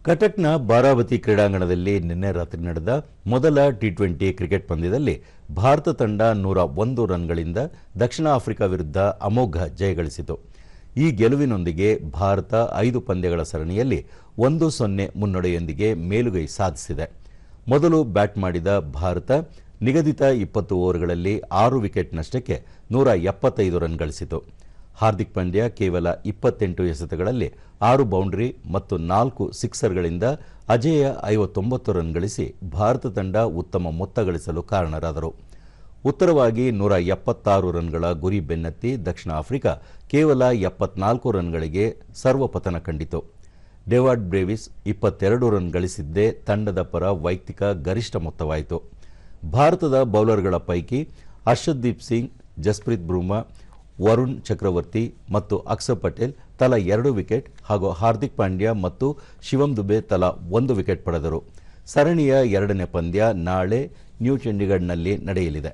ಕಟಕ್ನ ಬಾರಾವತಿ ಕ್ರೀಡಾಂಗಣದಲ್ಲಿ ನಿನ್ನೆ ರಾತ್ರಿ ನಡೆದ ಮೊದಲ ಟಿ20 ಕ್ರಿಕೆಟ್ ಪಂದ್ಯದಲ್ಲಿ ಭಾರತ ತಂಡ 101 ರನ್ಗಳಿಂದ ದಕ್ಷಿಣ ಆಫ್ರಿಕಾ ವಿರುದ್ಧ ಅಮೋಘ ಜಯಗಳಿಸಿತು. ಈ ಗೆಲುವಿನೊಂದಿಗೆ ಭಾರತ 5 ಪಂದ್ಯಗಳ ಸರಣಿಯಲ್ಲಿ 1-0 ಮುನ್ನಡೆಯೊಂದಿಗೆ ಮೇಲುಗೈ ಸಾಧಿಸಿದೆ. ಮೊದಲು ಬ್ಯಾಟ್ ಮಾಡಿದ ಭಾರತ ನಿಗದಿತ 20 ಓವರ್ಗಳಲ್ಲಿ 6 ವಿಕೆಟ್ ನಷ್ಟಕ್ಕೆ 175 ರನ್ ಗಳಿಸಿತು. ಹಾರ್ದಿಕ್ ಪಾಂಡ್ಯ ಕೇವಲ 28 ಎಸೆತಗಳಲ್ಲಿ 6 ಬೌಂಡರಿ ಮತ್ತು 4 ಸಿಕ್ಸರ್ಗಳಿಂದ ಅಜೇಯ 59 ರನ್ ಗಳಿಸಿ ಭಾರತ ತಂಡ ಉತ್ತಮ ಮೊತ್ತ ಗಳಿಸಲು ಕಾರಣರಾದರು. ಉತ್ತರವಾಗಿ 176 ರನ್ಗಳ ಗುರಿ ಬೆನ್ನತ್ತಿ ದಕ್ಷಿಣ ಆಫ್ರಿಕಾ ಕೇವಲ 74 ರನ್ಗಳಿಗೆ ಸರ್ವಪತನ ಕಂಡಿತು. ಡೇವಾಡ್ ಬ್ರೇವಿಸ್ 22 ರನ್ ಗಳಿಸಿದ್ದೇ ತಂಡದ ಪರ ವೈಯಕ್ತಿಕ ಗರಿಷ್ಠ ಮೊತ್ತವಾಯಿತು. ಭಾರತದ ಬೌಲರ್ಗಳ ಪೈಕಿ ಹರ್ಷದೀಪ್ ಸಿಂಗ್, ಜಸ್ಪ್ರೀತ್ ಬುಮ್ರಾ, ವರುಣ್ ಚಕ್ರವರ್ತಿ ಮತ್ತು ಅಕ್ಷರ್ ಪಟೇಲ್ ತಲಾ 2 ವಿಕೆಟ್ ಹಾಗೂ ಹಾರ್ದಿಕ್ ಪಾಂಡ್ಯ ಮತ್ತು ಶಿವಮ್ ದುಬೆ ತಲಾ 1 ವಿಕೆಟ್ ಪಡೆದರು. ಸರಣಿಯ 2ನೇ ಪಂದ್ಯ ನಾಳೆ ನ್ಯೂ ಚಂಡೀಗಢ್ನಲ್ಲಿ ನಡೆಯಲಿದೆ.